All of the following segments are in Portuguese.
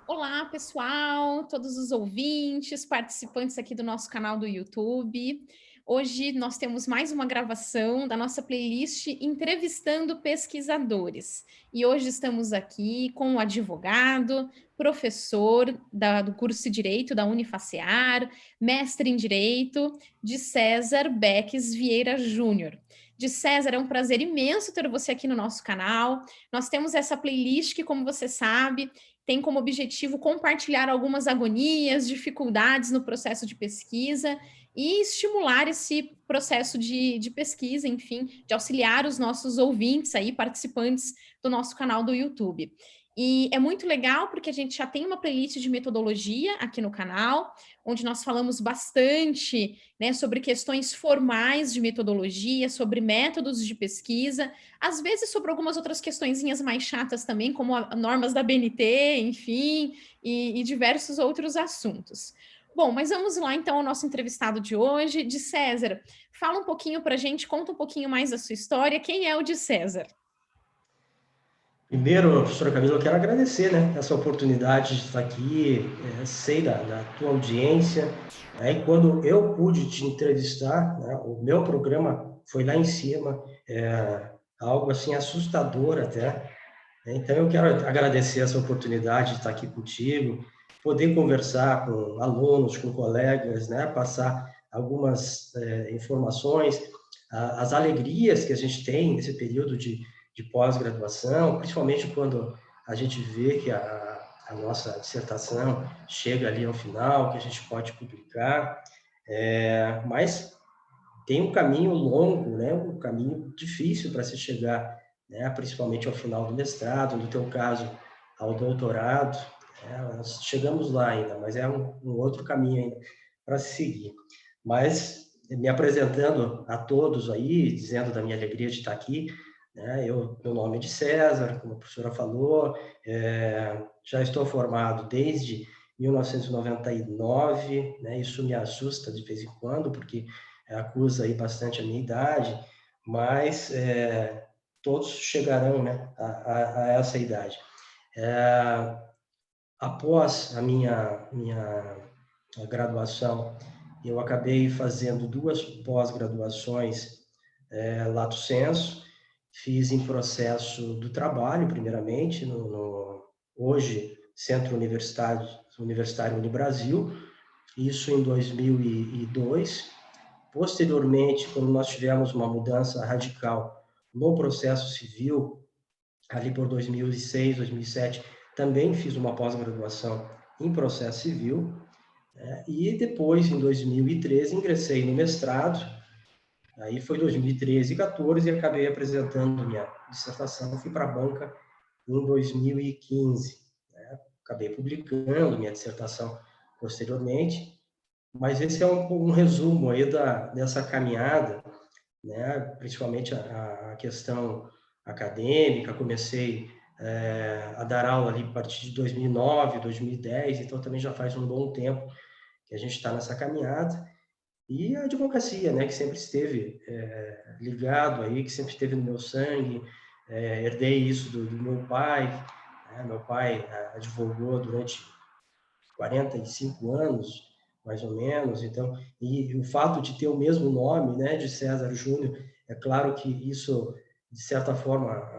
Olá, pessoal, todos os ouvintes, participantes aqui do nosso canal do YouTube. Hoje nós temos mais uma gravação da nossa playlist Entrevistando Pesquisadores. E hoje estamos aqui com o advogado, professor do curso de Direito da Unifacear, mestre em Direito, de César Beques Vieira Júnior. De César, é um prazer imenso ter você aqui no nosso canal. Nós temos essa playlist que, como você sabe, tem como objetivo compartilhar algumas agonias, dificuldades no processo de pesquisa e estimular esse processo de pesquisa, enfim, de auxiliar os nossos ouvintes aí, participantes do nosso canal do YouTube. E é muito legal porque a gente já tem uma playlist de metodologia aqui no canal, onde nós falamos bastante, né, sobre questões formais de metodologia, sobre métodos de pesquisa, às vezes sobre algumas outras questõezinhas mais chatas também, como normas da BNT, enfim, e diversos outros assuntos. Bom, mas vamos lá então ao nosso entrevistado de hoje, de César. Fala um pouquinho para a gente, conta um pouquinho mais da sua história. Quem é o de César? Primeiro, professora Camila, eu quero agradecer, né, essa oportunidade de estar aqui, sei da tua audiência, e quando eu pude te entrevistar, né, o meu programa foi lá em cima, algo assim assustador até, né. Então eu quero agradecer essa oportunidade de estar aqui contigo, poder conversar com alunos, com colegas, né, passar algumas informações, as alegrias que a gente tem nesse período de pós-graduação, principalmente quando a gente vê que a nossa dissertação chega ali ao final, que a gente pode publicar, mas tem um caminho longo, né, um caminho difícil para se chegar, né, principalmente ao final do mestrado, no teu caso, ao doutorado, né, nós chegamos lá ainda, mas é um outro caminho ainda para se seguir. Mas, me apresentando a todos aí, dizendo da minha alegria de estar aqui, né, meu nome é de César, como a professora falou, já estou formado desde 1999, né, isso me assusta de vez em quando, porque acusa aí bastante a minha idade, mas todos chegarão, né, a essa idade. É, Após a minha graduação, eu acabei fazendo duas pós-graduações lato sensu, fiz em processo do trabalho, primeiramente, hoje, Centro Universitário Unibrasil, isso em 2002. Posteriormente, quando nós tivemos uma mudança radical no processo civil, ali por 2006, 2007, também fiz uma pós-graduação em processo civil, né? E depois, em 2013, ingressei no mestrado, aí foi 2013 e 14 e acabei apresentando minha dissertação, fui para a banca em 2015, né? Acabei publicando minha dissertação posteriormente, mas esse é um resumo aí dessa caminhada, né? Principalmente a questão acadêmica. Comecei a dar aula ali a partir de 2009, 2010, então também já faz um bom tempo que a gente está nessa caminhada. E a advocacia, né, que sempre esteve ligado aí, que sempre esteve no meu sangue, herdei isso do meu pai, né? Meu pai advogou durante 45 anos, mais ou menos. Então, e o fato de ter o mesmo nome, né, de César Júnior, é claro que isso, de certa forma,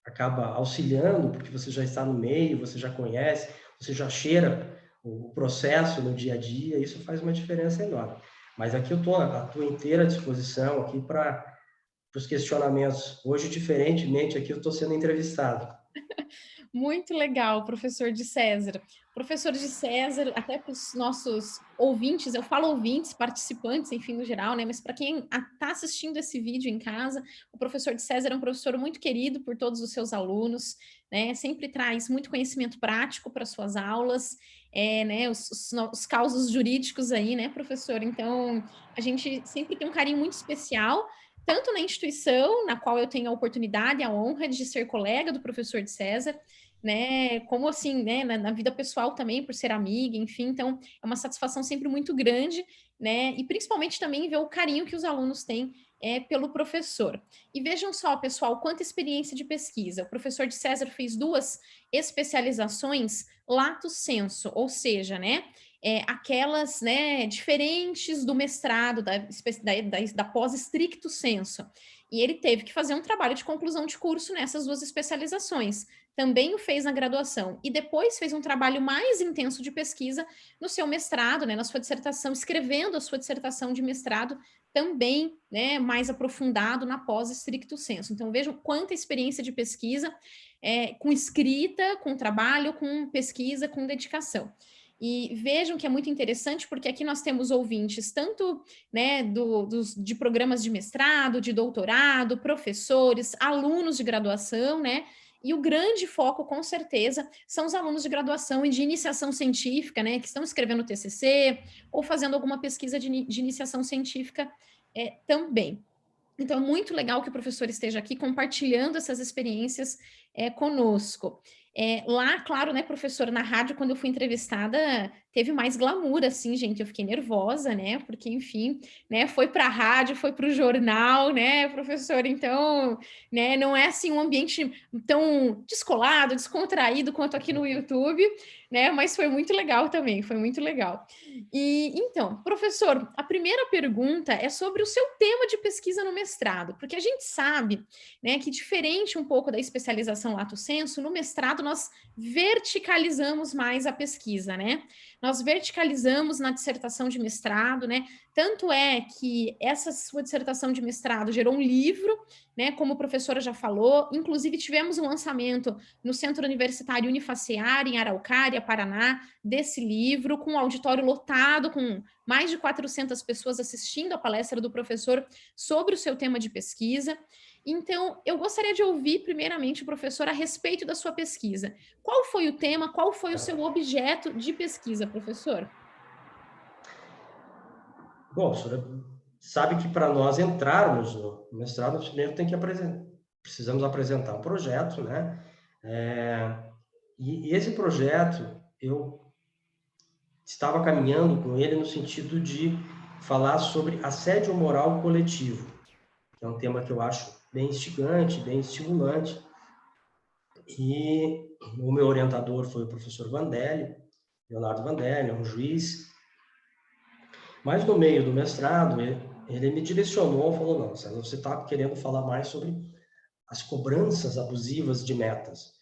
acaba auxiliando, porque você já está no meio, você já conhece, você já cheira o processo no dia a dia, isso faz uma diferença enorme. Mas aqui eu estou à tua inteira disposição aqui para os questionamentos. Hoje, diferentemente, aqui eu estou sendo entrevistado. Muito legal, professor de César. Professor de César, até para os nossos ouvintes, eu falo ouvintes, participantes, enfim, no geral, né? Mas para quem está assistindo esse vídeo em casa, o professor de César é um professor muito querido por todos os seus alunos, né? Sempre traz muito conhecimento prático para suas aulas, né? Os causos jurídicos aí, né, professor? Então, a gente sempre tem um carinho muito especial tanto na instituição, na qual eu tenho a oportunidade e a honra de ser colega do professor de César, né, como assim, né, na vida pessoal também, por ser amiga, enfim, então é uma satisfação sempre muito grande, né, e principalmente também ver o carinho que os alunos têm pelo professor. E vejam só, pessoal, quanta experiência de pesquisa. O professor de César fez 2 especializações lato sensu, ou seja, né, aquelas, né, diferentes do mestrado, da pós stricto sensu. E ele teve que fazer um trabalho de conclusão de curso nessas 2 especializações. Também o fez na graduação e depois fez um trabalho mais intenso de pesquisa no seu mestrado, né, na sua dissertação, escrevendo a sua dissertação de mestrado também, né, mais aprofundado na pós stricto sensu. Então vejam quanta experiência de pesquisa, com escrita, com trabalho, com pesquisa, com dedicação. E vejam que é muito interessante, porque aqui nós temos ouvintes tanto, né, de programas de mestrado, de doutorado, professores, alunos de graduação, né? E o grande foco, com certeza, são os alunos de graduação e de iniciação científica, né, que estão escrevendo TCC ou fazendo alguma pesquisa de iniciação científica também. Então, é muito legal que o professor esteja aqui compartilhando essas experiências conosco. Lá, claro, né, professor, na rádio, quando eu fui entrevistada, teve mais glamour, assim, gente, eu fiquei nervosa, né, porque, enfim, né, foi para a rádio, foi para o jornal, né, professor, então, né, não é, assim, um ambiente tão descolado, descontraído quanto aqui no YouTube, né, mas foi muito legal também, foi muito legal. E, então, professor, a primeira pergunta é sobre o seu tema de pesquisa no mestrado, porque a gente sabe, né, que diferente um pouco da especialização lato sensu, no mestrado nós verticalizamos mais a pesquisa, né? Nós verticalizamos na dissertação de mestrado, né? Tanto é que essa sua dissertação de mestrado gerou um livro, né? Como a professora já falou, inclusive tivemos um lançamento no Centro Universitário Unifacear, em Araucária, Paraná, desse livro, com um auditório lotado, com mais de 400 pessoas assistindo a palestra do professor sobre o seu tema de pesquisa. Então, eu gostaria de ouvir, primeiramente, professor, a respeito da sua pesquisa. Qual foi o tema, qual foi o seu objeto de pesquisa, professor? Bom, a senhora sabe que para nós entrarmos no mestrado, primeiro precisamos apresentar um projeto, né? E esse projeto, eu estava caminhando com ele no sentido de falar sobre assédio moral coletivo, que é um tema que eu acho bem instigante, bem estimulante. E o meu orientador foi o professor Vandelli, Leonardo Vandelli, é um juiz. Mas no meio do mestrado, ele me direcionou e falou, não, você está querendo falar mais sobre as cobranças abusivas de metas.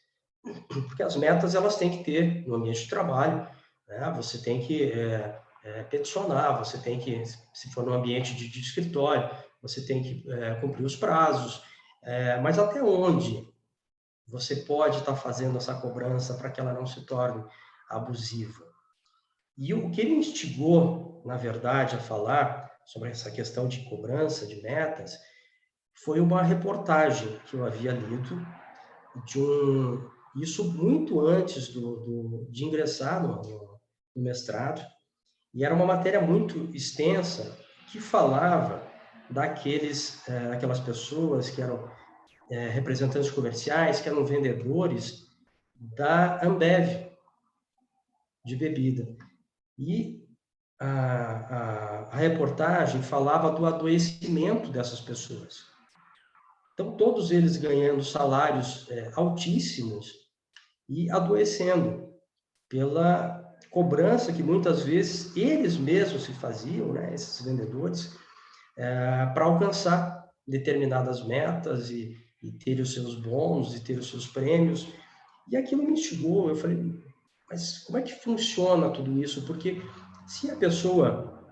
Porque as metas, elas têm que ter no ambiente de trabalho, né? Você tem que peticionar, você tem que, se for no ambiente de escritório, você tem que cumprir os prazos, mas até onde você pode estar fazendo essa cobrança para que ela não se torne abusiva? E o que ele instigou, na verdade, a falar sobre essa questão de cobrança de metas foi uma reportagem que eu havia lido isso muito antes de ingressar no mestrado, e era uma matéria muito extensa que falava daquelas pessoas que eram representantes comerciais, que eram vendedores da Ambev de bebida. E a reportagem falava do adoecimento dessas pessoas. Então, todos eles ganhando salários altíssimos e adoecendo pela cobrança que muitas vezes eles mesmos se faziam, né, esses vendedores, para alcançar determinadas metas e ter os seus bônus e ter os seus prêmios. E aquilo me instigou, eu falei, mas como é que funciona tudo isso? Porque se a pessoa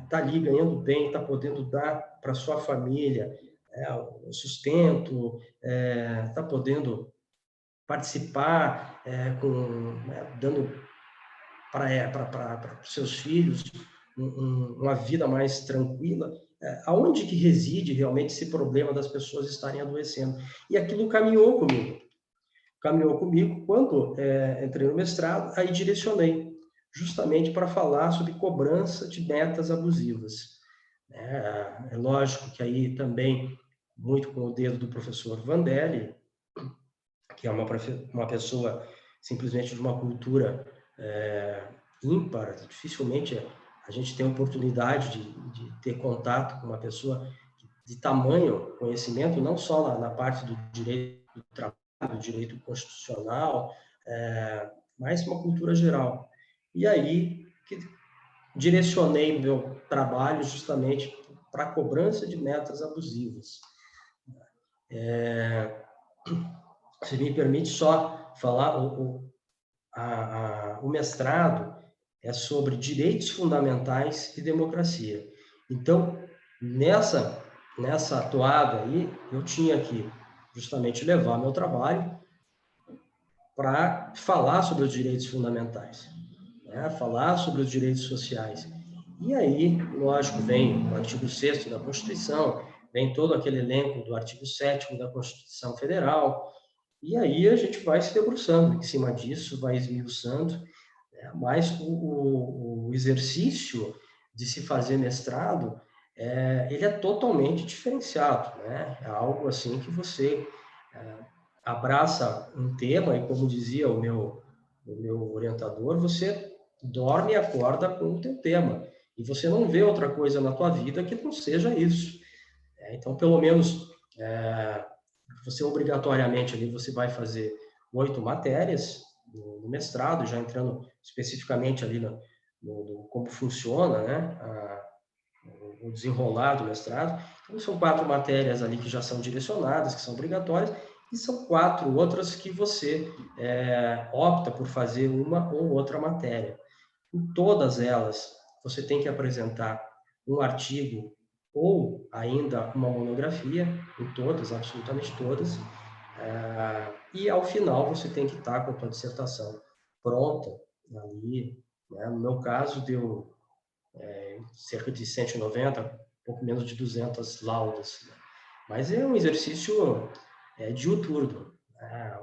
está ali ganhando bem, está podendo dar para sua família o sustento, está podendo participar, dando para os seus filhos uma vida mais tranquila, aonde que reside realmente esse problema das pessoas estarem adoecendo? E aquilo caminhou comigo quando entrei no mestrado, aí direcionei justamente para falar sobre cobrança de metas abusivas. É lógico que aí também, muito com o dedo do professor Vandelli, que é uma pessoa simplesmente de uma cultura ímpar, dificilmente a gente tem a oportunidade de ter contato com uma pessoa que de tamanho conhecimento, não só na parte do direito do trabalho, do direito constitucional, mas uma cultura geral. E aí que direcionei meu trabalho justamente para a cobrança de metas abusivas. Se me permite só falar, o mestrado é sobre direitos fundamentais e democracia. Então, nessa toada aí, eu tinha que justamente levar meu trabalho para falar sobre os direitos fundamentais, né? Falar sobre os direitos sociais. E aí, lógico, vem o artigo 6º da Constituição, vem todo aquele elenco do artigo 7º da Constituição Federal, e aí a gente vai se debruçando em cima disso, vai esmiuçando, né? Mas o exercício de se fazer mestrado, ele é totalmente diferenciado, né? É algo assim que você abraça um tema e, como dizia o meu orientador, você dorme e acorda com o teu tema. E você não vê outra coisa na tua vida que não seja isso. Então, pelo menos, você obrigatoriamente ali você vai fazer 8 matérias no mestrado, já entrando especificamente ali no como funciona, né, o desenrolar do mestrado. Então, são 4 matérias ali que já são direcionadas, que são obrigatórias, e são 4 outras que você opta por fazer uma ou outra matéria. Em todas elas, você tem que apresentar um artigo ou ainda uma monografia, em todas, absolutamente todas, e ao final você tem que estar com a tua dissertação pronta ali, né? No meu caso, deu cerca de 190, um pouco menos de 200 laudas, né? Mas é um exercício diuturno, né?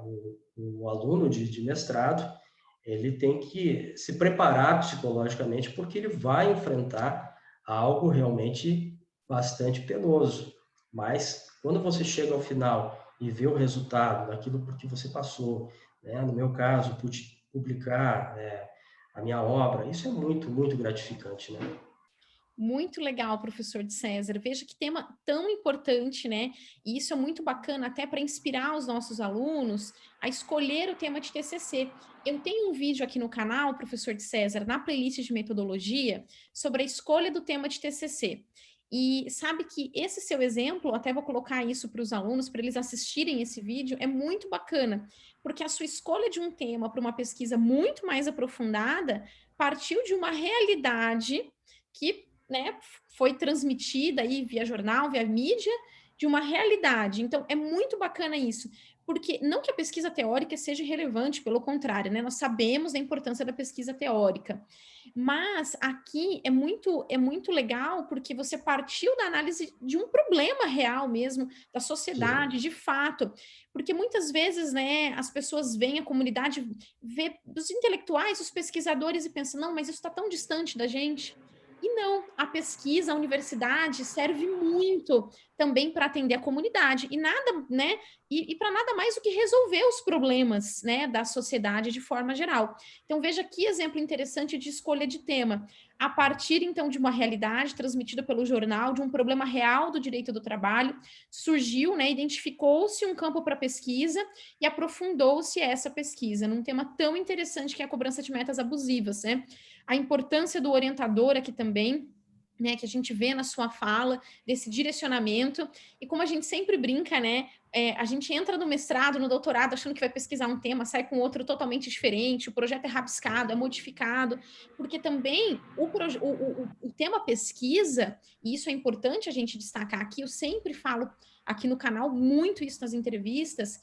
O aluno de mestrado, ele tem que se preparar psicologicamente, porque ele vai enfrentar algo realmente bastante penoso. Mas quando você chega ao final e vê o resultado daquilo por que você passou, né? No meu caso, publicar a minha obra, isso é muito, muito gratificante, né? Muito legal, professor de César. Veja que tema tão importante, né? E isso é muito bacana até para inspirar os nossos alunos a escolher o tema de TCC. Eu tenho um vídeo aqui no canal, professor de César, na playlist de metodologia, sobre a escolha do tema de TCC. E sabe que esse seu exemplo, até vou colocar isso para os alunos, para eles assistirem esse vídeo, é muito bacana, porque a sua escolha de um tema para uma pesquisa muito mais aprofundada partiu de uma realidade que, né, foi transmitida aí via jornal, via mídia, de uma realidade. Então, é muito bacana isso, porque não que a pesquisa teórica seja irrelevante, pelo contrário, né? Nós sabemos da importância da pesquisa teórica, mas aqui é muito legal porque você partiu da análise de um problema real mesmo da Sim. sociedade, de fato, porque muitas vezes, né, as pessoas veem a comunidade, vê os intelectuais, os pesquisadores e pensam, não, mas isso está tão distante da gente. E não, a pesquisa, a universidade serve muito também para atender a comunidade e nada, né? E para nada mais do que resolver os problemas, né, da sociedade de forma geral. Então veja que exemplo interessante de escolha de tema. A partir então de uma realidade transmitida pelo jornal, de um problema real do direito do trabalho, surgiu, né, identificou-se um campo para pesquisa e aprofundou-se essa pesquisa num tema tão interessante que é a cobrança de metas abusivas, né? A importância do orientador aqui também, né, que a gente vê na sua fala, desse direcionamento, e como a gente sempre brinca, né, a gente entra no mestrado, no doutorado, achando que vai pesquisar um tema, sai com outro totalmente diferente, o projeto é rabiscado, é modificado, porque também o tema pesquisa, e isso é importante a gente destacar aqui, eu sempre falo aqui no canal muito isso nas entrevistas,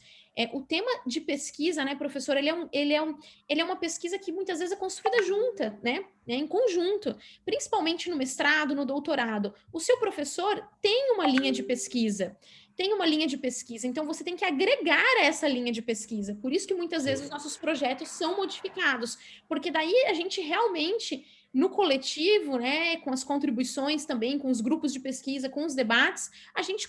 o tema de pesquisa, né, professor, ele é uma pesquisa que muitas vezes é construída junta, né, em conjunto, principalmente no mestrado, no doutorado. O seu professor tem uma linha de pesquisa, então você tem que agregar essa linha de pesquisa. Por isso que muitas vezes os nossos projetos são modificados, porque daí a gente realmente no coletivo, né, com as contribuições também, com os grupos de pesquisa, com os debates, a gente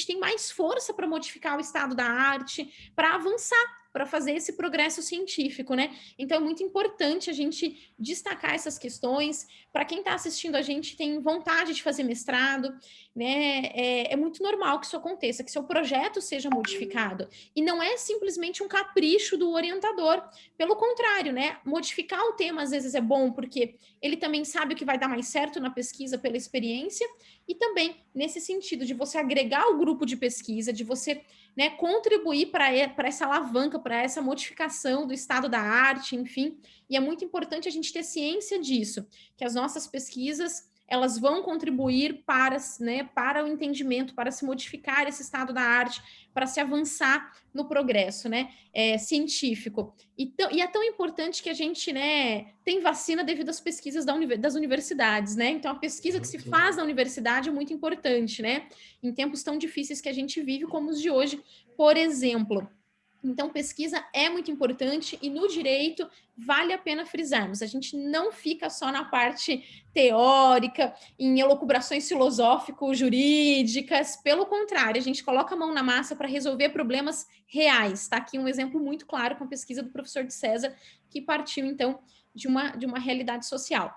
tem mais força para modificar o estado da arte, para avançar, para fazer esse progresso científico, né? Então é muito importante a gente destacar essas questões. Para quem está assistindo a gente tem vontade de fazer mestrado, né? É muito normal que isso aconteça, que seu projeto seja modificado. E não é simplesmente um capricho do orientador. Pelo contrário, né? Modificar o tema às vezes é bom, porque ele também sabe o que vai dar mais certo na pesquisa pela experiência, e também nesse sentido de você agregar o grupo de pesquisa, de você, né, contribuir para essa alavanca, para essa modificação do estado da arte, enfim. E é muito importante a gente ter ciência disso, que as nossas pesquisas elas vão contribuir para, né, para o entendimento, para se modificar esse estado da arte, para se avançar no progresso, né, científico. E é tão importante que a gente, né, tem vacina devido às pesquisas das universidades, né? Então, a pesquisa que se faz na universidade é muito importante, né? Em tempos tão difíceis que a gente vive, como os de hoje, por exemplo. Então, pesquisa é muito importante e no direito vale a pena frisarmos. A gente não fica só na parte teórica, em elucubrações filosófico-jurídicas. Pelo contrário, a gente coloca a mão na massa para resolver problemas reais. Está aqui um exemplo muito claro com a pesquisa do professor de César, que partiu, então, de uma realidade social.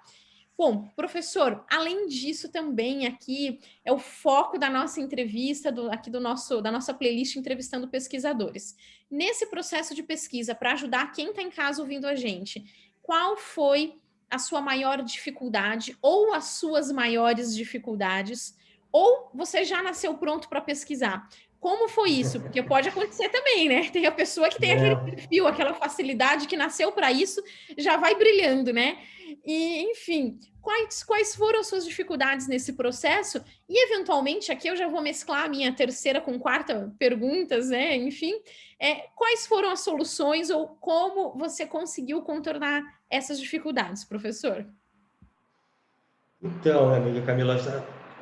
Bom, professor, além disso também aqui é o foco da nossa entrevista, da nossa playlist Entrevistando Pesquisadores. Nesse processo de pesquisa, para ajudar quem está em casa ouvindo a gente, qual foi a sua maior dificuldade ou as suas maiores dificuldades? Ou você já nasceu pronto para pesquisar? Como foi isso? Porque pode acontecer também, né? Tem a pessoa que tem aquele perfil, aquela facilidade que nasceu para isso, já vai brilhando, né? E, enfim, quais foram as suas dificuldades nesse processo? E, eventualmente, aqui eu já vou mesclar a minha terceira com quarta perguntas, né? Enfim, quais foram as soluções ou como você conseguiu contornar essas dificuldades, professor? Então, amiga Camila,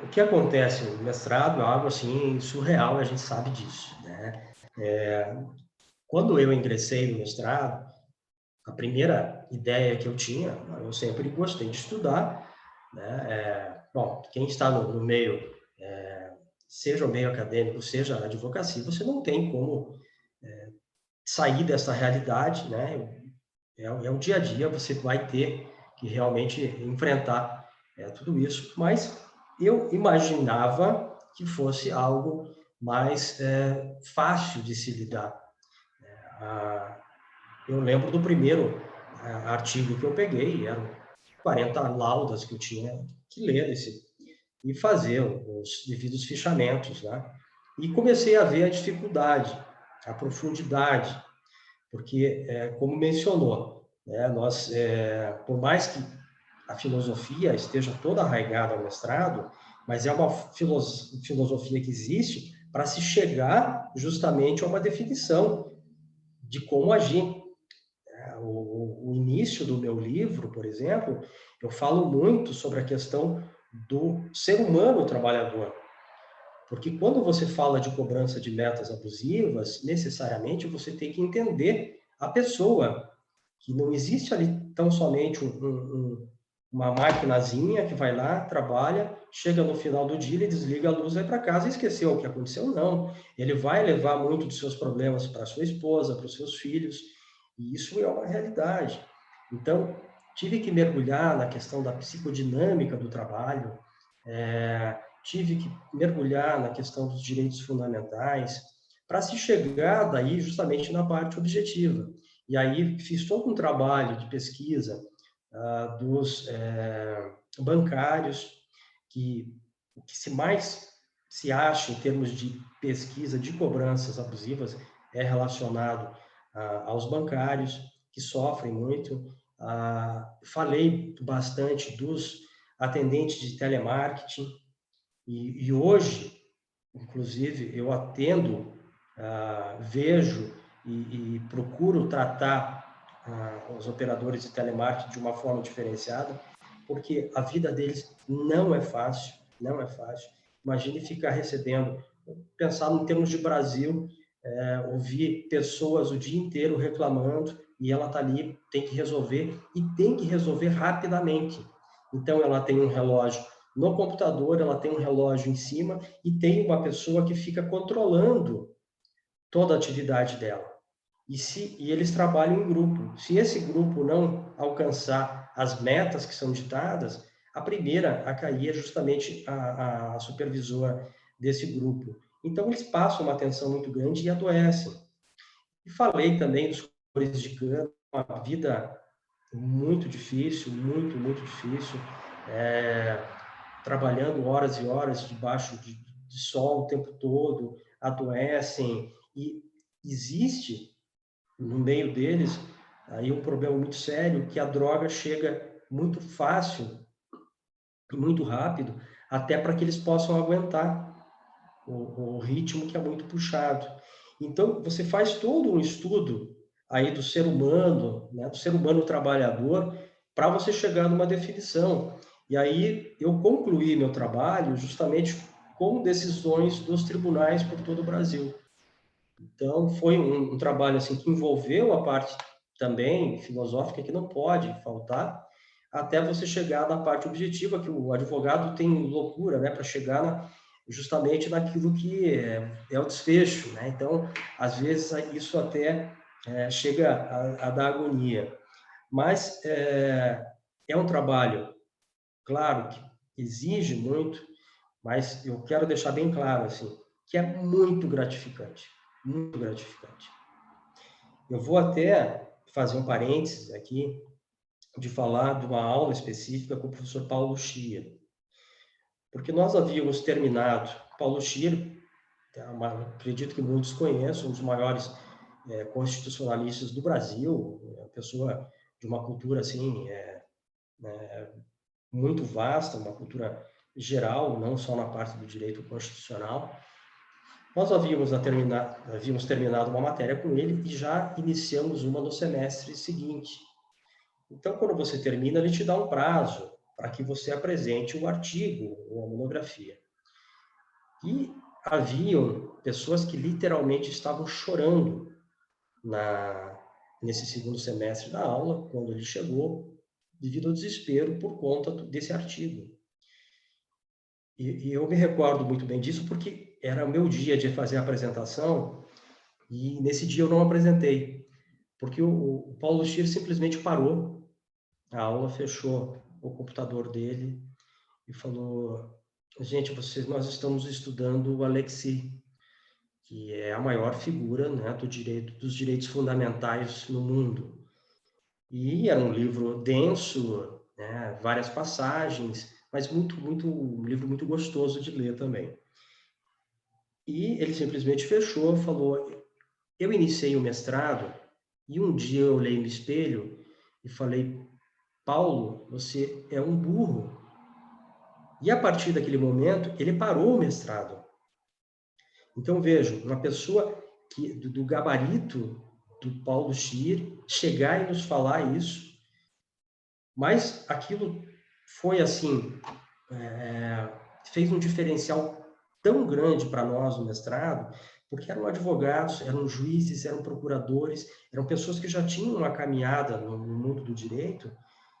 o que acontece? O mestrado é algo assim surreal, a gente sabe disso, né? Quando eu ingressei no mestrado, a primeira ideia que eu tinha, eu sempre gostei de estudar, né? Bom, quem está no meio, seja o meio acadêmico, seja a advocacia, você não tem como sair dessa realidade, né? É o dia a dia, você vai ter que realmente enfrentar tudo isso, mas eu imaginava que fosse algo mais fácil de se lidar. Eu lembro do primeiro artigo que eu peguei, eram 40 laudas que eu tinha que ler e fazer os devidos fichamentos, né? E comecei a ver a dificuldade, a profundidade, porque, como mencionou, né, nós, por mais que a filosofia esteja toda arraigada ao mestrado, mas é uma filosofia que existe para se chegar justamente a uma definição de como agir. O início do meu livro, por exemplo, eu falo muito sobre a questão do ser humano trabalhador. Porque quando você fala de cobrança de metas abusivas, necessariamente você tem que entender a pessoa, que não existe ali tão somente uma maquinazinha que vai lá, trabalha, chega no final do dia, ele desliga a luz, vai para casa e esqueceu o que aconteceu. Não, ele vai levar muito dos seus problemas para sua esposa, para os seus filhos, e isso é uma realidade. Então, tive que mergulhar na questão da psicodinâmica do trabalho, tive que mergulhar na questão dos direitos fundamentais, para se chegar daí justamente na parte objetiva. E aí fiz todo um trabalho de pesquisa dos bancários, que o que se mais se acha em termos de pesquisa de cobranças abusivas é relacionado aos bancários, que sofrem muito. Falei bastante dos atendentes de telemarketing, e hoje, inclusive, eu atendo, vejo e procuro tratar os operadores de telemarketing de uma forma diferenciada, porque a vida deles não é fácil, não é fácil. Imagine ficar recebendo, pensar em termos de Brasil, ouvir pessoas o dia inteiro reclamando e ela está ali, tem que resolver e tem que resolver rapidamente. Então, ela tem um relógio no computador, ela tem um relógio em cima e tem uma pessoa que fica controlando toda a atividade dela. e eles trabalham em grupo. Se esse grupo não alcançar as metas que são ditadas, a primeira a cair é justamente a supervisora desse grupo. Então, eles passam uma atenção muito grande e adoecem. E falei também dos cores de cana, uma vida muito difícil, muito difícil, trabalhando horas e horas debaixo de sol o tempo todo, adoecem, e existe no meio deles aí um problema muito sério, que a droga chega muito fácil e muito rápido, até para que eles possam aguentar o ritmo que é muito puxado. Então, você faz todo um estudo aí do ser humano, né, do ser humano trabalhador, para você chegar numa definição. E aí eu concluí meu trabalho justamente com decisões dos tribunais por todo o Brasil. Então, foi um trabalho assim que envolveu a parte também filosófica, que não pode faltar, até você chegar na parte objetiva, que o advogado tem loucura, né, para chegar justamente naquilo que é o desfecho, né? Então, às vezes, isso até chega a dar agonia. Mas é um trabalho, claro, que exige muito, mas eu quero deixar bem claro, assim, que é muito gratificante, muito gratificante. Eu vou até fazer um parênteses aqui, de falar de uma aula específica com o professor Paulo Chia, porque nós havíamos terminado, Paulo Chia, acredito que muitos conheçam, um dos maiores constitucionalistas do Brasil, uma pessoa de uma cultura assim muito vasta, uma cultura geral, não só na parte do direito constitucional. Nós havíamos terminado uma matéria com ele e já iniciamos uma no semestre seguinte. Então, quando você termina, ele te dá um prazo para que você apresente um artigo ou uma monografia. E haviam pessoas que literalmente estavam chorando nesse segundo semestre da aula, quando ele chegou, devido ao desespero por conta desse artigo. E eu me recordo muito bem disso porque era o meu dia de fazer a apresentação e nesse dia eu não apresentei, porque o Paulo Schier simplesmente parou a aula, fechou o computador dele e falou: gente, nós estamos estudando o Alexis, que é a maior figura, né, dos direitos fundamentais no mundo. E era um livro denso, né, várias passagens, mas um livro muito gostoso de ler também. E ele simplesmente fechou, falou: eu iniciei o mestrado e um dia eu olhei no espelho e falei: Paulo, você é um burro. E a partir daquele momento, ele parou o mestrado. Então, vejo, uma pessoa do gabarito do Paulo Schier chegar e nos falar isso, mas aquilo foi assim, fez um diferencial tão grande para nós no mestrado, porque eram advogados, eram juízes, eram procuradores, eram pessoas que já tinham uma caminhada no mundo do direito.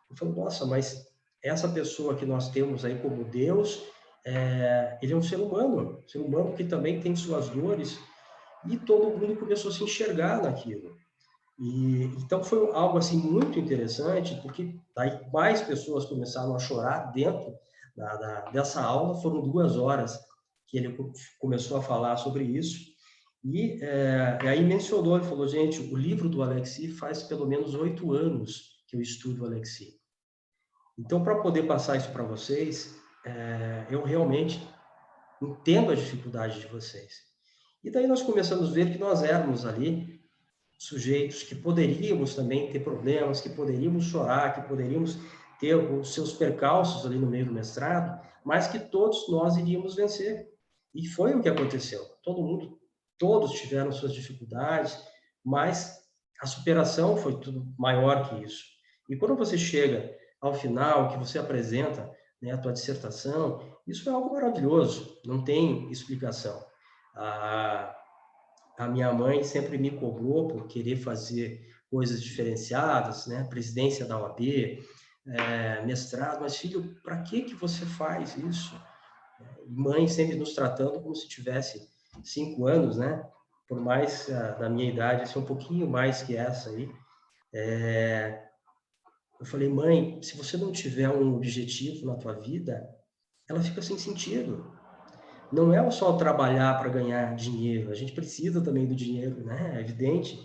Eu falei: nossa, mas essa pessoa que nós temos aí como Deus, ele é um ser humano que também tem suas dores, e todo mundo começou a se enxergar naquilo. E então foi algo assim muito interessante, porque daí mais pessoas começaram a chorar dentro dessa aula. Foram 2 horas que ele começou a falar sobre isso. E aí mencionou, ele falou: gente, o livro do Alexis faz pelo menos 8 anos que eu estudo o Alexis. Então, para poder passar isso para vocês, eu realmente entendo a dificuldade de vocês. E daí nós começamos a ver que nós éramos ali sujeitos que poderíamos também ter problemas, que poderíamos chorar, que poderíamos ter os seus percalços ali no meio do mestrado, mas que todos nós iríamos vencer. E foi o que aconteceu. Todos tiveram suas dificuldades, mas a superação foi tudo maior que isso. E quando você chega ao final, que você apresenta, né, a tua dissertação, isso é algo maravilhoso, não tem explicação. A minha mãe sempre me cobrou por querer fazer coisas diferenciadas, né? Presidência da OAB, mestrado, mas filho, para que você faz isso? Mãe sempre nos tratando como se tivesse 5 anos, né? por mais da minha idade, assim, um pouquinho mais que essa aí, eu falei, mãe, se você não tiver um objetivo na tua vida, ela fica sem sentido. Não é só trabalhar para ganhar dinheiro, a gente precisa também do dinheiro, né? É evidente,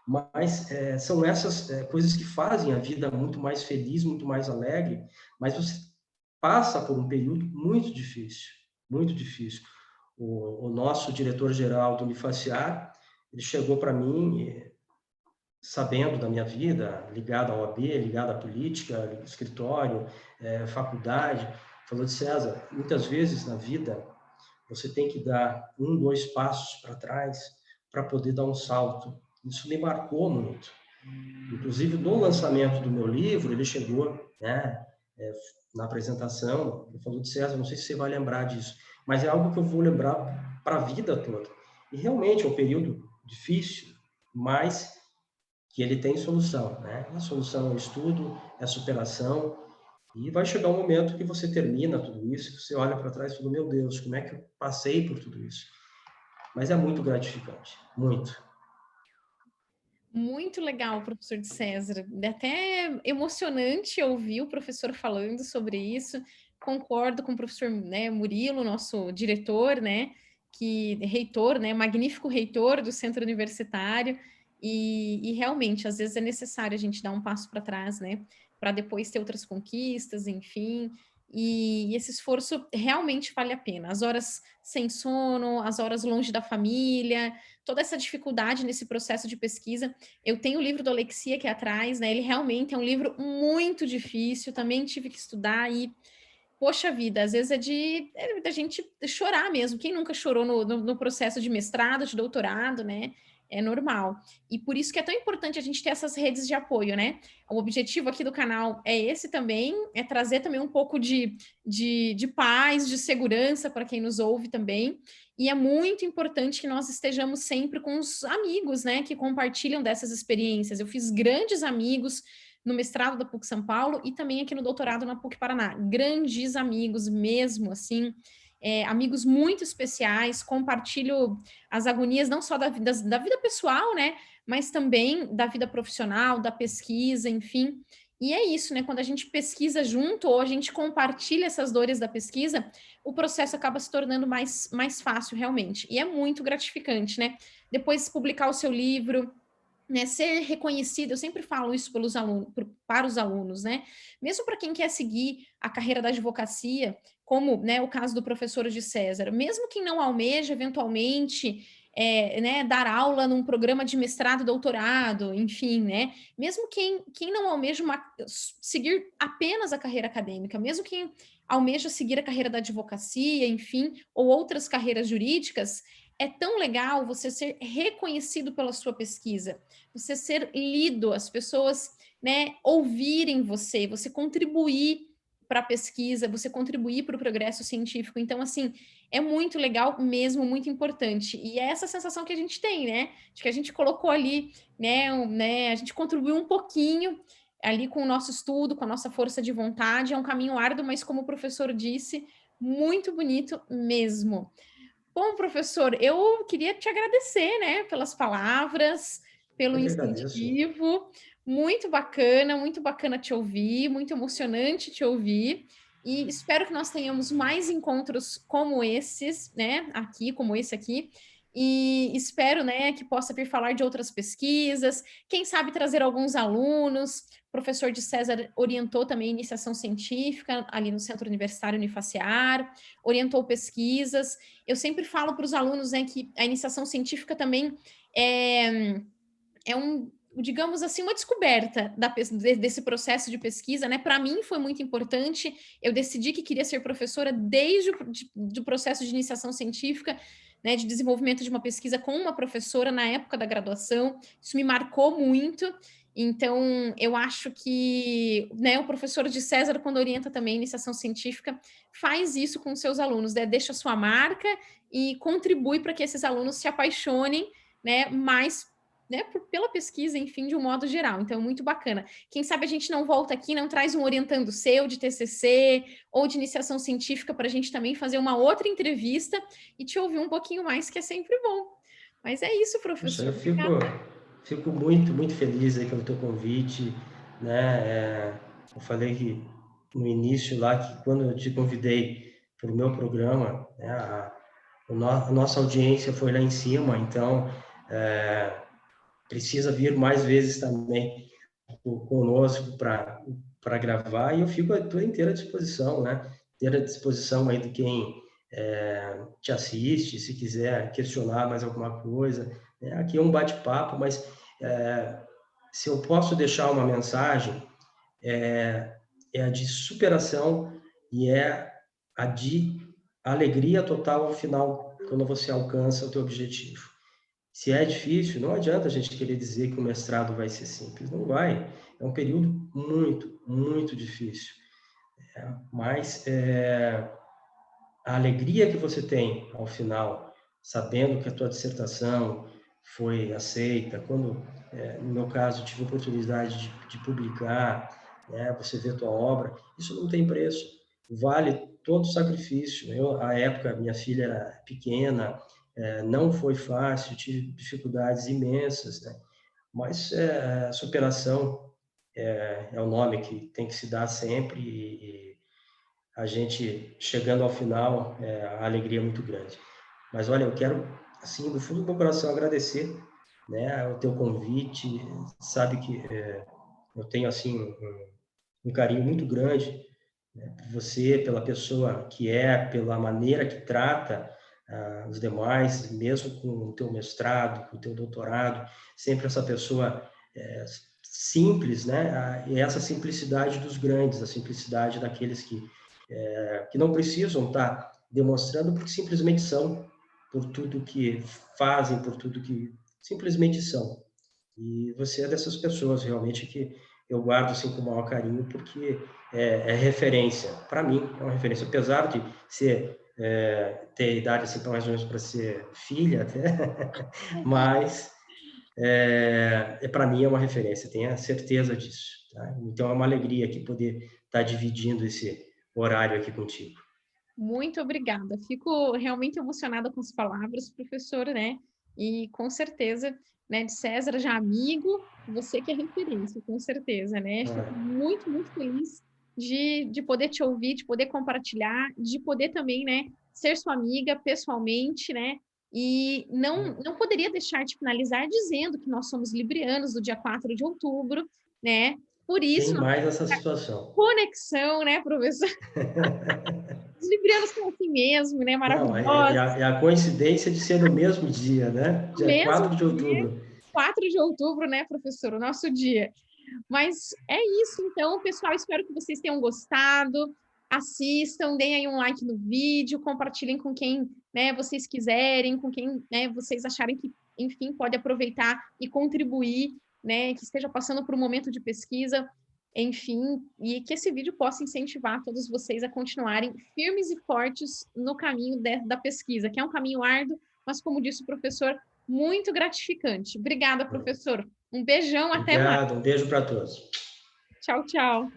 mas são essas coisas que fazem a vida muito mais feliz, muito mais alegre, mas você passa por um período muito difícil, muito difícil. O nosso diretor-geral do Unifaciar, ele chegou para mim, sabendo da minha vida, ligado à OAB, ligado à política, escritório, faculdade, falou de César, muitas vezes na vida você tem que dar 1, 2 passos para trás para poder dar um salto. Isso me marcou muito. Inclusive, no lançamento do meu livro, ele chegou, né, na apresentação, ele falou de César, não sei se você vai lembrar disso, mas é algo que eu vou lembrar para a vida toda. E realmente é um período difícil, mas que ele tem solução, né? A solução é o estudo, é a superação, e vai chegar um momento que você termina tudo isso, você olha para trás e fala, meu Deus, como é que eu passei por tudo isso? Mas é muito gratificante, muito. Muito legal, professor de César. É até emocionante ouvir o professor falando sobre isso. Concordo com o professor, né, Murilo, nosso diretor, né, que reitor, né, magnífico reitor do centro universitário. E realmente, às vezes é necessário a gente dar um passo para trás, né, para depois ter outras conquistas, enfim. E esse esforço realmente vale a pena. As horas sem sono, as horas longe da família, toda essa dificuldade nesse processo de pesquisa. Eu tenho o livro do Alexia aqui atrás, né? Ele realmente é um livro muito difícil, também tive que estudar e, poxa vida, às vezes da gente chorar mesmo. Quem nunca chorou no processo de mestrado, de doutorado, né? É normal. E por isso que é tão importante a gente ter essas redes de apoio, né? O objetivo aqui do canal é esse também, é trazer também um pouco de paz, de segurança para quem nos ouve também. E é muito importante que nós estejamos sempre com os amigos, né, que compartilham dessas experiências. Eu fiz grandes amigos no mestrado da PUC São Paulo e também aqui no doutorado na PUC Paraná. Grandes amigos mesmo, assim, amigos muito especiais, compartilho as agonias não só da vida pessoal, né, mas também da vida profissional, da pesquisa, enfim. E é isso, né? Quando a gente pesquisa junto ou a gente compartilha essas dores da pesquisa, o processo acaba se tornando mais fácil realmente. E é muito gratificante, né? Depois publicar o seu livro, né, ser reconhecido, eu sempre falo isso pelos alunos, para os alunos, né? Mesmo para quem quer seguir a carreira da advocacia, como, né, o caso do professor de César, mesmo quem não almeja eventualmente né, dar aula num programa de mestrado, doutorado, enfim, né? Mesmo quem não almeja seguir apenas a carreira acadêmica, mesmo quem almeja seguir a carreira da advocacia, enfim, ou outras carreiras jurídicas, é tão legal você ser reconhecido pela sua pesquisa, você ser lido, as pessoas, né, ouvirem você, você contribuir para a pesquisa, você contribuir para o progresso científico. Então, assim, é muito legal mesmo, muito importante. E é essa sensação que a gente tem, né? De que a gente colocou ali, né, a gente contribuiu um pouquinho ali com o nosso estudo, com a nossa força de vontade. É um caminho árduo, mas como o professor disse, muito bonito mesmo. Bom, professor, eu queria te agradecer, né, pelas palavras, pelo Eu que agradeço. incentivo. Muito bacana te ouvir, muito emocionante te ouvir. E espero que nós tenhamos mais encontros como esses, né, aqui, como esse aqui. E espero, né, que possa vir falar de outras pesquisas, quem sabe trazer alguns alunos. O professor de César orientou também iniciação científica ali no Centro Universitário Unifaciar, orientou pesquisas. Eu sempre falo para os alunos, né, que a iniciação científica também é digamos assim, uma descoberta desse processo de pesquisa, né? Para mim foi muito importante. Eu decidi que queria ser professora desde o processo de iniciação científica, né? De desenvolvimento de uma pesquisa com uma professora na época da graduação. Isso me marcou muito. Então, eu acho que, né, o professor de César, quando orienta também iniciação científica, faz isso com seus alunos, né? Deixa a sua marca e contribui para que esses alunos se apaixonem, né, mais, né, pela pesquisa, enfim, de um modo geral. Então, muito bacana. Quem sabe a gente não volta aqui, não traz um orientando seu de TCC ou de iniciação científica para a gente também fazer uma outra entrevista e te ouvir um pouquinho mais, que é sempre bom. Mas é isso, Poxa, professor. eu fico muito, muito feliz aí pelo teu convite, né? Eu falei que no início lá, que quando eu te convidei para o meu programa, né, a nossa audiência foi lá em cima, então precisa vir mais vezes também conosco para gravar, e eu fico à tua inteira disposição, né? Inteira disposição aí de quem te assiste, se quiser questionar mais alguma coisa, né? Aqui é um bate-papo, mas se eu posso deixar uma mensagem, é a de superação e é a de alegria total ao final, quando você alcança o teu objetivo. Se é difícil, não adianta a gente querer dizer que o mestrado vai ser simples, não vai. É um período muito, muito difícil. Mas a alegria que você tem ao final, sabendo que a tua dissertação foi aceita, quando, no meu caso, tive a oportunidade de publicar, né, você vê a tua obra, isso não tem preço. Vale todo o sacrifício. Eu, à época, minha filha era pequena, não foi fácil, tive dificuldades imensas, né? Mas a superação é o nome que tem que se dar sempre e a gente chegando ao final, a alegria é muito grande. Mas olha, eu quero, assim, do fundo do meu coração agradecer, né, o teu convite, sabe que eu tenho, assim, um carinho muito grande, né, por você, pela pessoa que pela maneira que trata os demais, mesmo com o teu mestrado, com o teu doutorado, sempre essa pessoa simples, né, e essa simplicidade dos grandes, a simplicidade daqueles que não precisam estar demonstrando porque simplesmente são, por tudo que fazem, por tudo que simplesmente são. E você é dessas pessoas realmente que eu guardo assim com o maior carinho porque é referência. Para mim é uma referência, apesar de ser ter idade assim mais ou menos para ser filha até, mas para mim é uma referência, tenha certeza disso. Tá? Então é uma alegria aqui poder estar dividindo esse horário aqui contigo. Muito obrigada. Fico realmente emocionada com as palavras, professor, né? E com certeza, né, de César já amigo, você que é referência, com certeza, né? Fico Ah, muito, muito feliz de poder te ouvir, de poder compartilhar, de poder também, né, ser sua amiga pessoalmente, né? E não poderia deixar de finalizar dizendo que nós somos librianos do dia 4 de outubro, né? Por tem isso, mais essa situação. conexão, né, professor? Os librianos são assim mesmo, né? Não, Maravilhosos. é a coincidência de ser no mesmo dia, né? No Dia mesmo 4 de dia, outubro. 4 de outubro, né, professor? O nosso dia. Mas é isso, então, pessoal. Espero que vocês tenham gostado. Assistam, deem aí um like no vídeo, compartilhem com quem, né, vocês quiserem, com quem, né, vocês acharem que, enfim, pode aproveitar e contribuir, né, que esteja passando por um momento de pesquisa, enfim, e que esse vídeo possa incentivar todos vocês a continuarem firmes e fortes no caminho da pesquisa, que é um caminho árduo, mas, como disse o professor, muito gratificante. Obrigada, professor. Um beijão, até mais. Obrigado, um beijo para todos. Tchau, tchau.